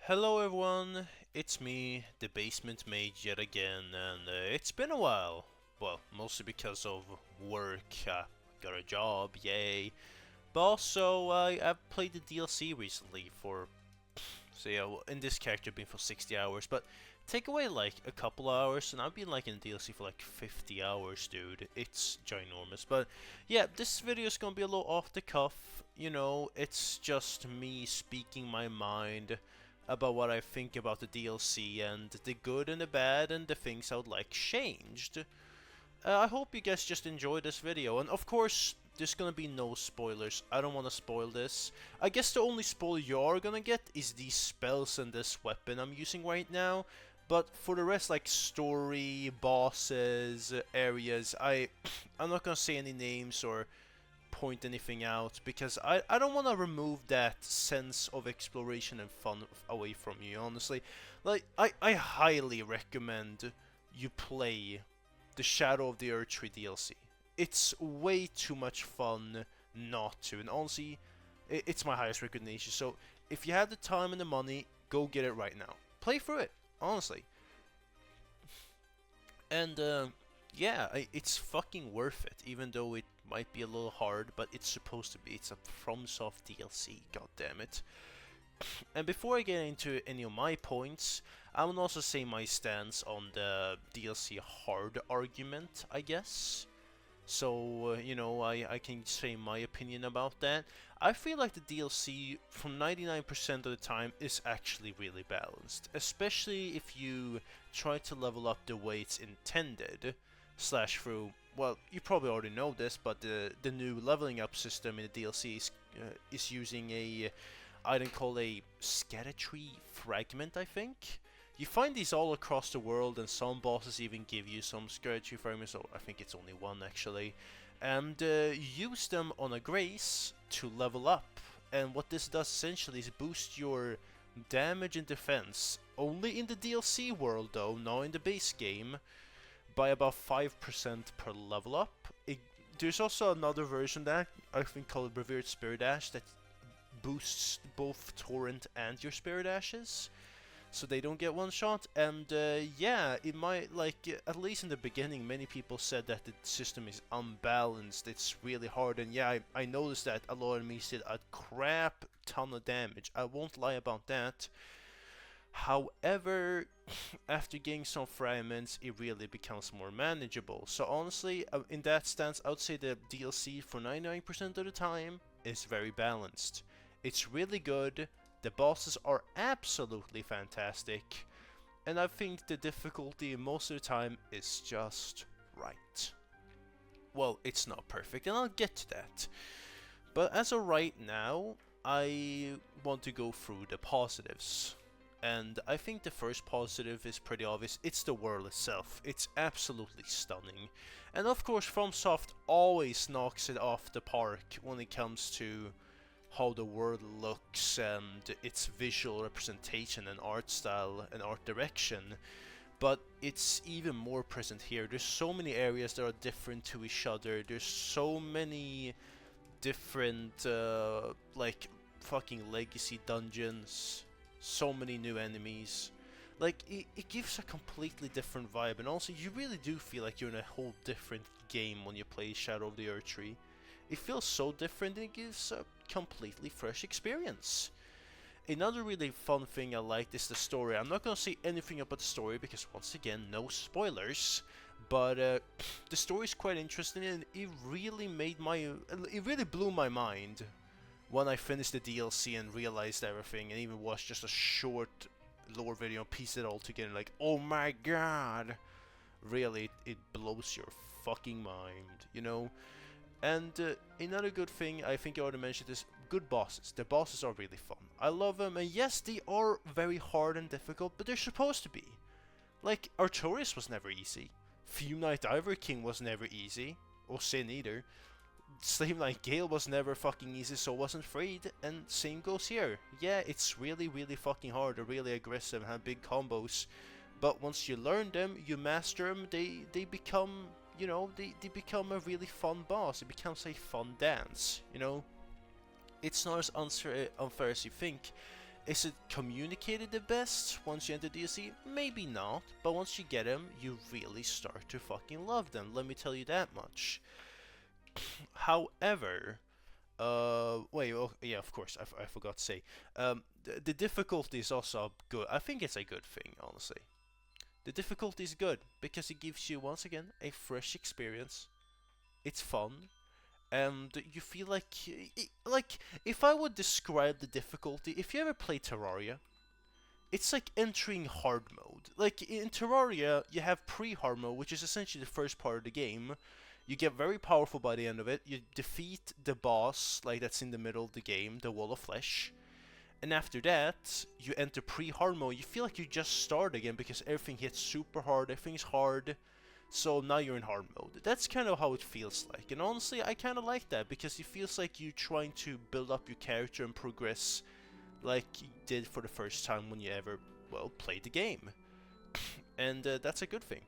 Hello everyone, it's me, the Basement Mage yet again, and it's been a while. Well, mostly because of work, got a job, yay. But also, I've played the DLC recently for, so yeah, in this character been for 60 hours, but take away like a couple hours, and I've been like in the DLC for like 50 hours, dude. It's ginormous. But yeah, this video is gonna be a little off the cuff, it's just me speaking my mind about what I think about the DLC and the good and the bad and the things I would like changed. I hope you guys just enjoy this video, and of course, there's gonna be no spoilers. I don't want to spoil this. I guess the only spoiler you're gonna get is these spells and this weapon I'm using right now. But for the rest, like story, bosses, areas, I'm not gonna say any names or point anything out because I don't want to remove that sense of exploration and fun away from you, honestly. Like, I highly recommend you play the Shadow of the Erdtree DLC. It's way too much fun not to, and honestly, it's my highest recommendation. So if you have the time and the money, go get it right now. Play through it, honestly. And yeah, it's fucking worth it, even though it might be a little hard, but it's supposed to be. It's a FromSoft DLC, god damn it. And before I get into any of my points, I will also say my stance on the DLC hard argument, I guess. So, I can say my opinion about that. I feel like the DLC, from 99% of the time, is actually really balanced. Especially if you try to level up the way it's intended, slash through, well, you probably already know this, but the new leveling up system in the DLC is using a item called a erdtree fragment, I think. You find these all across the world, and some bosses even give you some erdtree fragments, or I think it's only one actually, and use them on a grace to level up. And what this does essentially is boost your damage and defense, only in the DLC world though, not in the base game, by about 5% per level up. There's also another version that I think called Revered Spirit Ash that boosts both Torrent and your Spirit Ashes, so they don't get one shot. And yeah, it might, like, at least in the beginning, many people said that the system is unbalanced, it's really hard, and yeah, I noticed that a lot of enemies did a crap ton of damage, I won't lie about that. However, after getting some fragments, it really becomes more manageable. So honestly, in that stance, I would say the DLC for 99% of the time is very balanced. It's really good, the bosses are absolutely fantastic, and I think the difficulty most of the time is just right. Well, it's not perfect, and I'll get to that. But as of right now, I want to go through the positives. And I think the first positive is pretty obvious. It's the world itself. It's absolutely stunning. And of course, FromSoft always knocks it off the park when it comes to how the world looks and its visual representation and art style and art direction. But it's even more present here. There's so many areas that are different to each other. There's so many different, like, fucking legacy dungeons. So many new enemies. Like, it gives a completely different vibe, and also you really do feel like you're in a whole different game when you play Shadow of the Erdtree. It feels so different, and it gives a completely fresh experience. Another really fun thing I liked is the story. I'm not gonna say anything about the story because, once again, no spoilers. But the story is quite interesting, and it really blew my mind when I finished the DLC and realized everything, and even watched just a short lore video and pieced it all together, like, oh my god! Really, it blows your fucking mind. And another good thing, I think I already mentioned, is good bosses. The bosses are really fun. I love them, and yes, they are very hard and difficult, but they're supposed to be. Like, Artorias was never easy. Fume Knight Ivory King was never easy. Or Sin either. Slave Knight Gale was never fucking easy, so wasn't Freed, and same goes here. Yeah, it's really, really fucking hard, they're really aggressive and have big combos, but once you learn them, you master them, they become, they become a really fun boss. It becomes a fun dance, It's not as unfair as you think. Is it communicated the best once you enter DLC? Maybe not, but once you get them, you really start to fucking love them, let me tell you that much. However, wait, oh, yeah, of course, I forgot to say, the difficulty is also good. I think it's a good thing, honestly. The difficulty is good, because it gives you, once again, a fresh experience. It's fun, and you feel like, if I would describe the difficulty, if you ever play Terraria, it's like entering hard mode. Like, in Terraria, you have pre-hard mode, which is essentially the first part of the game. You get very powerful by the end of it. You defeat the boss, like, that's in the middle of the game, the Wall of Flesh. And after that, you enter pre-hard mode. You feel like you just start again because everything hits super hard, everything's hard. So now you're in hard mode. That's kind of how it feels like. And honestly, I kind of like that because it feels like you're trying to build up your character and progress like you did for the first time when you ever, well, played the game. And that's a good thing.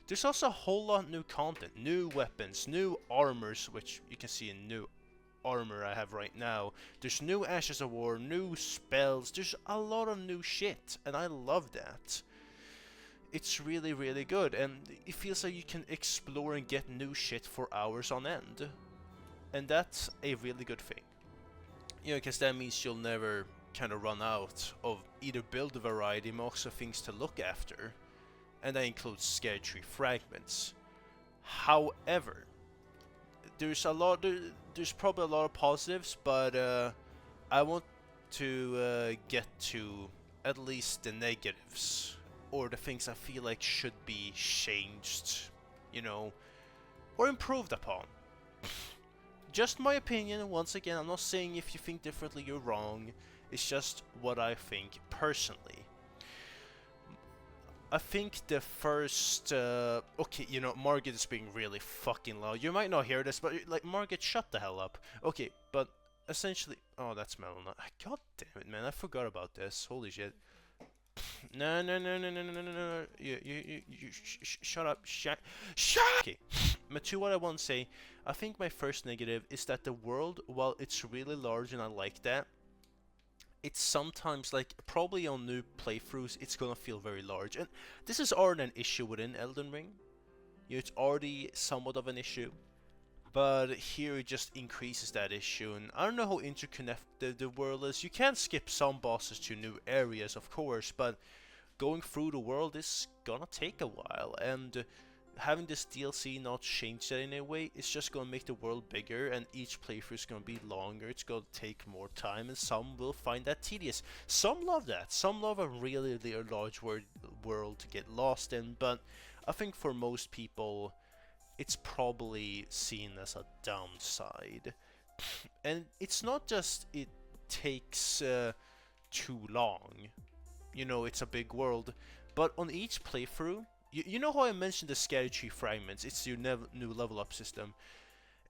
There's also a whole lot of new content, new weapons, new armors, which you can see in new armor I have right now. There's new Ashes of War, new spells, there's a lot of new shit, and I love that. It's really, really good, and it feels like you can explore and get new shit for hours on end. And that's a really good thing. You know, because that means you'll never kind of run out of either build variety, but also things to look after. And that includes Scare Tree fragments. However, there's probably a lot of positives, but I want to get to at least the negatives, or the things I feel like should be changed, you know, or improved upon. Just my opinion, once again, I'm not saying if you think differently you're wrong, it's just what I think personally. I think the first, okay, you know, Margaret is being really fucking loud. You might not hear this, but, like, Margaret, shut the hell up. Okay, but essentially, oh, that's Melon. God damn it, man, I forgot about this. Holy shit. No, no, no, no, no, no, no, no, no. You shut up, shut. Okay, but to what I want to say, I think my first negative is that the world, while it's really large and I like that, it's sometimes, like, probably on new playthroughs, it's gonna feel very large. And this is already an issue within Elden Ring. You know, it's already somewhat of an issue. But here it just increases that issue. And I don't know how interconnected the world is. You can skip some bosses to new areas, of course. But going through the world is gonna take a while. And having this DLC not change that in any way, it's just gonna make the world bigger, and each playthrough is gonna be longer, it's gonna take more time, and some will find that tedious. Some love that, some love a really large world to get lost in, but I think for most people, it's probably seen as a downside. And it's not just it takes too long, you know, it's a big world, but on each playthrough, you know how I mentioned the Scare Tree fragments? It's your new level up system.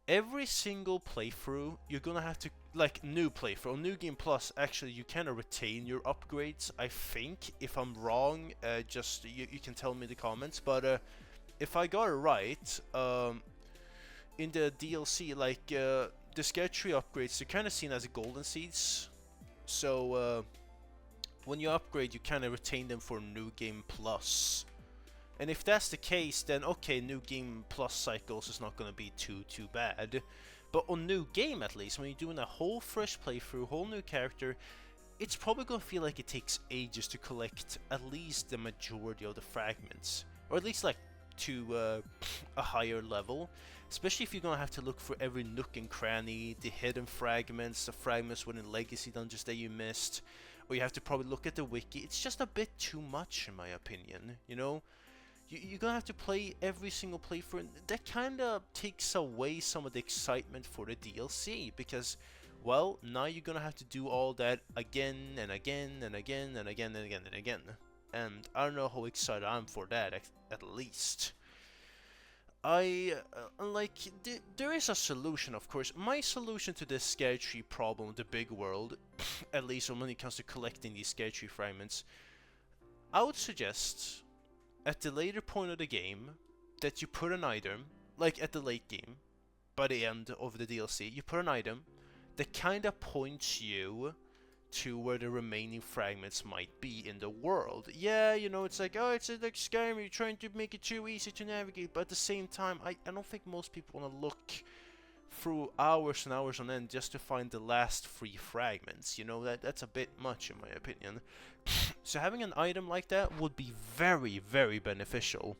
Every single playthrough, you're gonna have to, like, new playthrough, on New Game Plus, actually, you kind of retain your upgrades, I think. If I'm wrong, just, you can tell me in the comments, but if I got it right, in the DLC, like, the Scare Tree upgrades, they're kind of seen as golden seeds. So, when you upgrade, you kind of retain them for New Game Plus. And if that's the case, then okay, New Game Plus cycles is not going to be too bad. But on New Game, at least, when you're doing a whole fresh playthrough, whole new character, it's probably going to feel like it takes ages to collect at least the majority of the fragments. Or at least, like, to a higher level. Especially if you're going to have to look for every nook and cranny, the hidden fragments, the fragments within Legacy dungeons that you missed. Or you have to probably look at the wiki. It's just a bit too much, in my opinion, you know? You're gonna have to play every single playthrough, and that kinda takes away some of the excitement for the DLC, because, well, now you're gonna have to do all that again and again and again and again and again and again. And I don't know how excited I'm for that, at least. There is a solution, of course. My solution to this Scare Tree problem, the big world, at least when it comes to collecting these Scare Tree fragments, I would suggest, at the later point of the game, that you put an item, like at the late game, by the end of the DLC, you put an item that kinda points you to where the remaining fragments might be in the world. Yeah, you know, it's like, oh, it's like Skyrim, you're trying to make it too easy to navigate, but at the same time, I don't think most people want to look through hours and hours on end just to find the last 3 fragments. You know, that's a bit much in my opinion. So having an item like that would be very, very beneficial.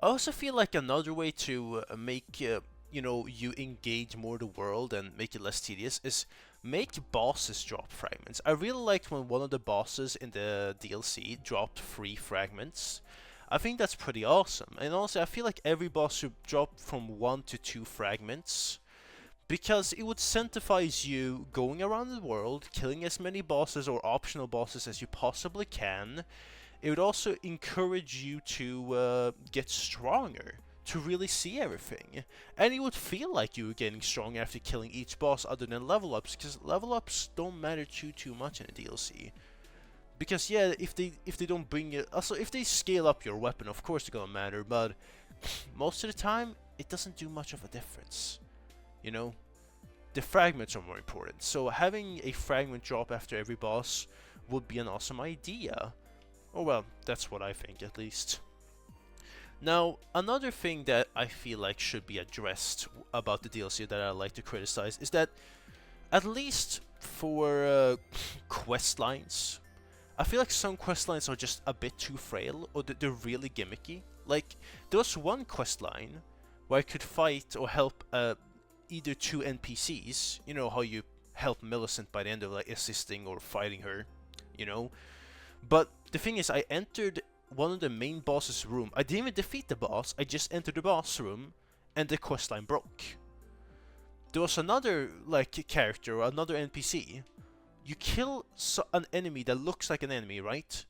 I also feel like another way to make you know, you engage more the world and make it less tedious is make bosses drop fragments. I really liked when one of the bosses in the DLC dropped 3 fragments. I think that's pretty awesome. And also, I feel like every boss should drop from 1 to 2 fragments, because it would incentivize you going around the world, killing as many bosses or optional bosses as you possibly can. It would also encourage you to get stronger, to really see everything. And it would feel like you were getting strong after killing each boss other than level ups, because level ups don't matter too much in the DLC. Because yeah, if they don't bring it, also if they scale up your weapon, of course they're gonna matter, but most of the time it doesn't do much of a difference. You know, the fragments are more important. So having a fragment drop after every boss would be an awesome idea. Or well, that's what I think at least. Now, another thing that I feel like should be addressed about the DLC that I like to criticize is that, at least for quest lines, I feel like some quest lines are just a bit too frail, or they're really gimmicky. Like, there was one quest line where I could fight or help either 2 NPCs, you know how you help Millicent by the end of like assisting or fighting her, you know? But the thing is, I entered one of the main boss's room. I didn't even defeat the boss, I just entered the boss room, and the questline broke. There was another, like, character, or another NPC. You kill an enemy that looks like an enemy, right?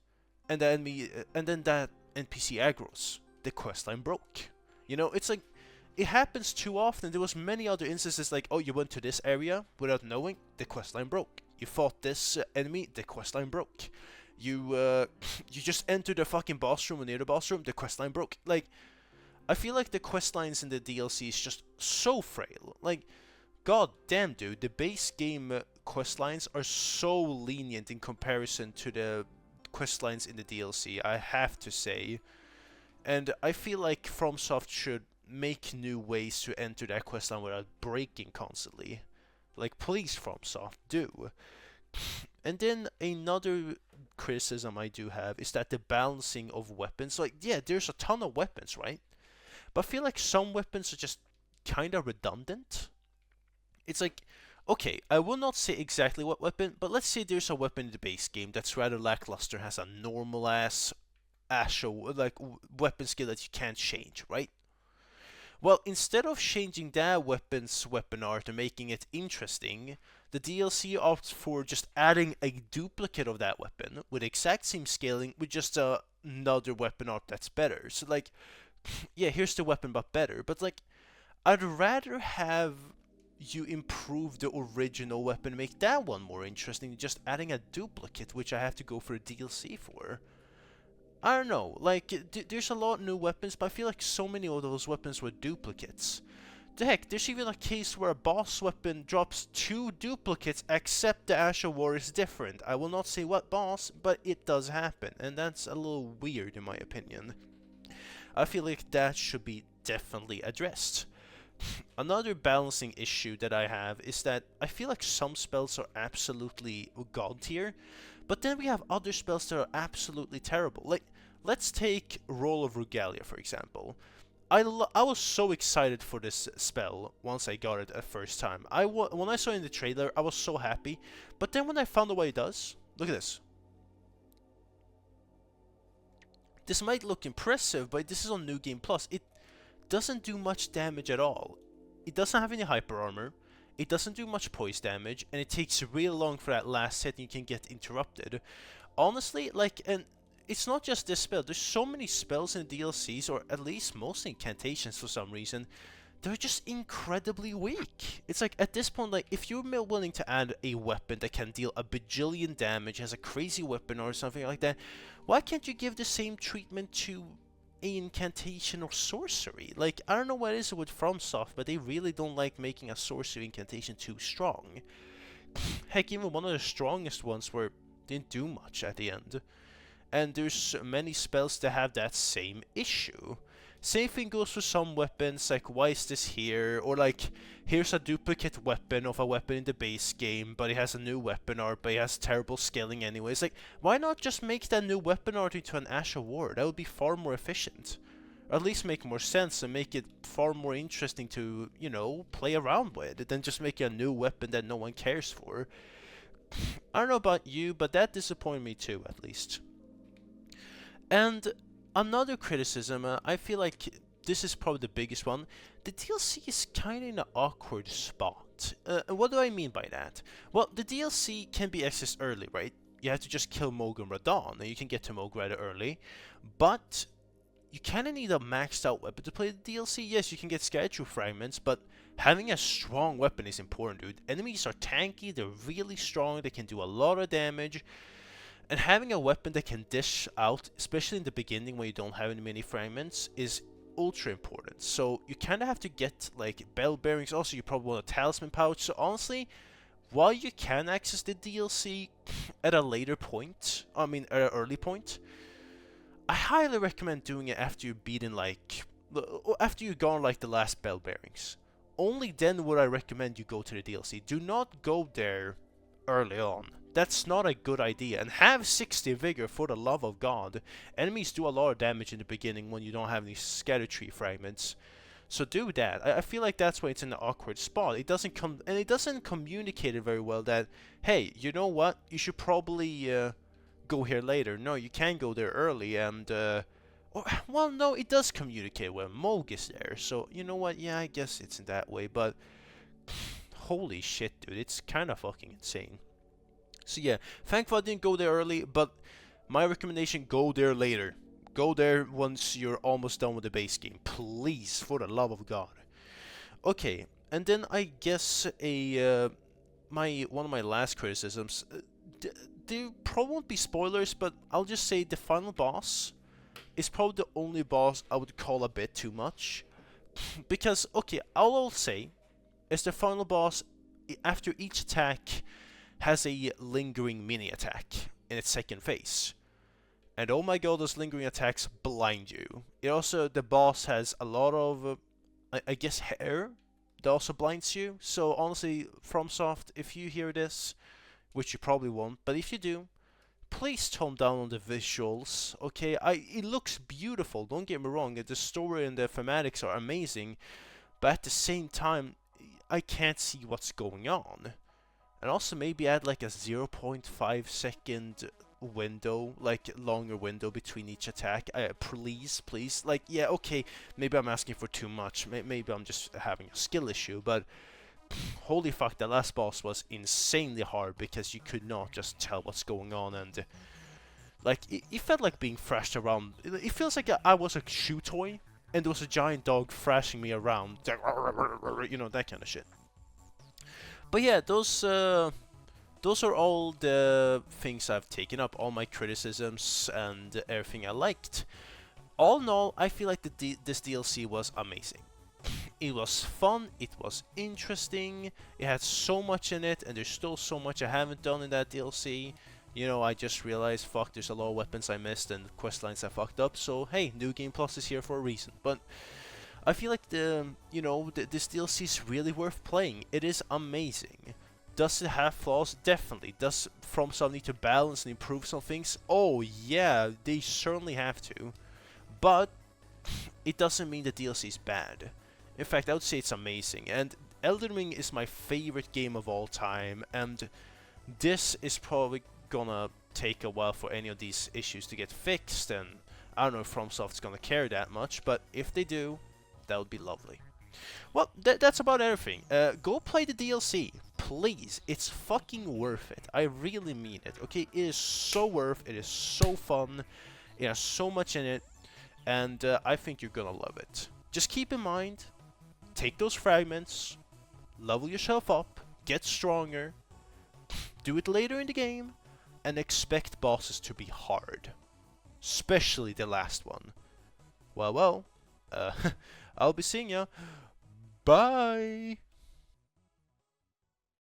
And the enemy, and then that NPC aggroes. The questline broke. You know, it's like, it happens too often. There was many other instances like, oh, you went to this area without knowing, the questline broke. You fought this enemy, the questline broke. You just entered the fucking boss room, or near the boss room, the questline broke. Like, I feel like the questlines in the DLC is just so frail. Like, god damn, dude, the base game questlines are so lenient in comparison to the questlines in the DLC, I have to say. And I feel like FromSoft should make new ways to enter that questline without breaking constantly. Like, please, FromSoft, do. And then another criticism I do have is that the balancing of weapons, like, yeah, there's a ton of weapons, right? But I feel like some weapons are just kind of redundant. It's like, okay, I will not say exactly what weapon, but let's say there's a weapon in the base game that's rather lackluster, has a normal ass like weapon skill that you can't change, right? Well, instead of changing that weapon's weapon art and making it interesting, the DLC opts for just adding a duplicate of that weapon with exact same scaling with just another weapon art that's better. So like, yeah, here's the weapon but better. But like, I'd rather have you improve the original weapon, make that one more interesting than just adding a duplicate, which I have to go for a DLC for. I don't know, like, there's a lot of new weapons, but I feel like so many of those weapons were duplicates. The heck, there's even a case where a boss weapon drops 2 duplicates, except the Asher War is different. I will not say what boss, but it does happen, and that's a little weird in my opinion. I feel like that should be definitely addressed. Another balancing issue that I have is that I feel like some spells are absolutely god tier, but then we have other spells that are absolutely terrible. Like, let's take Roll of Regalia, for example. I was so excited for this spell once I got it at first time. When I saw it in the trailer, I was so happy. But then when I found out what it does, look at this. This might look impressive, but this is on New Game Plus. It doesn't do much damage at all. It doesn't have any hyper armor. It doesn't do much poise damage, and it takes real long for that last hit and you can get interrupted. Honestly, like, and it's not just this spell. There's so many spells in DLCs, or at least most incantations for some reason. They're just incredibly weak. It's like, at this point, like, if you're willing to add a weapon that can deal a bajillion damage, has a crazy weapon or something like that, why can't you give the same treatment to a incantation or sorcery? Like, I don't know what it is with FromSoft, but they really don't like making a sorcery incantation too strong. Heck, even one of the strongest ones didn't do much at the end. And there's many spells that have that same issue. Same thing goes for some weapons, like why is this here? Or like, here's a duplicate weapon of a weapon in the base game, but it has a new weapon art, but it has terrible scaling anyways. Like, why not just make that new weapon art into an Ash Award? That would be far more efficient. Or at least make more sense and make it far more interesting to, you know, play around with than just making a new weapon that no one cares for. I don't know about you, but that disappointed me too, at least. And another criticism, I feel like this is probably the biggest one. The DLC is kind of in an awkward spot. What do I mean by that? Well, the DLC can be accessed early, right? You have to just kill Mohg and Radahn, and you can get to Mohg rather early. But you kind of need a maxed out weapon to play the DLC. Yes, you can get schedule fragments, but having a strong weapon is important, dude. Enemies are tanky, they're really strong, they can do a lot of damage. And having a weapon that can dish out, especially in the beginning when you don't have any mini fragments, is ultra important. So you kind of have to get like bell bearings. Also, you probably want a talisman pouch. So honestly, while you can access the DLC at a later point, I mean at an early point, I highly recommend doing it after you've beaten like, after you've gone like the last bell bearings. Only then would I recommend you go to the DLC. Do not go there early on. That's not a good idea. And have 60 vigor, for the love of God. Enemies do a lot of damage in the beginning when you don't have any scatter tree fragments. So do that. I feel like that's why it's in an awkward spot. It doesn't communicate it very well that, hey, you know what? You should probably go here later. No, you can go there early and well, no, it does communicate well. Mohg is there. So, you know what? Yeah, I guess it's in that way, but holy shit, dude. It's kind of fucking insane. So yeah, thankfully I didn't go there early, but my recommendation, go there later. Go there once you're almost done with the base game. Please, for the love of God. Okay, and then I guess one of my last criticisms, there probably won't be spoilers, but I'll just say the final boss is probably the only boss I would call a bit too much. Because, okay, all I'll say is the final boss, after each attack, has a lingering mini attack in its second phase. And oh my god, those lingering attacks blind you. It also, the boss has a lot of, I guess, hair that also blinds you. So honestly, FromSoft, if you hear this, which you probably won't, but if you do, please tone down on the visuals, okay? It looks beautiful, don't get me wrong, the story and the thematics are amazing, but at the same time, I can't see what's going on. And also maybe add like a 0.5 second window, like longer window between each attack. Please. Like, yeah, okay, maybe I'm asking for too much. Maybe I'm just having a skill issue, but holy fuck, the last boss was insanely hard because you could not just tell what's going on, and like, it felt like being thrashed around. It feels like I was a chew toy, and there was a giant dog thrashing me around. You know, that kind of shit. But yeah, those are all the things I've taken up, all my criticisms and everything I liked. All in all, I feel like this DLC was amazing. It was fun, it was interesting, it had so much in it, and there's still so much I haven't done in that DLC. You know, I just realized, fuck, there's a lot of weapons I missed and questlines I fucked up, so hey, New Game Plus is here for a reason. But I feel like this DLC is really worth playing. It is amazing. Does it have flaws? Definitely. Does FromSoft need to balance and improve some things? Oh yeah, they certainly have to. But it doesn't mean the DLC is bad. In fact, I would say it's amazing. And Elden Ring is my favorite game of all time, and this is probably gonna take a while for any of these issues to get fixed, and I don't know if FromSoft's gonna care that much, but if they do, that would be lovely. Well, that's about everything. Go play the DLC, please. It's fucking worth it. I really mean it. Okay, it is so worth. It is so fun. It has so much in it, and I think you're gonna love it. Just keep in mind, take those fragments, level yourself up, get stronger, do it later in the game, and expect bosses to be hard, especially the last one. Well, I'll be seeing ya. Bye!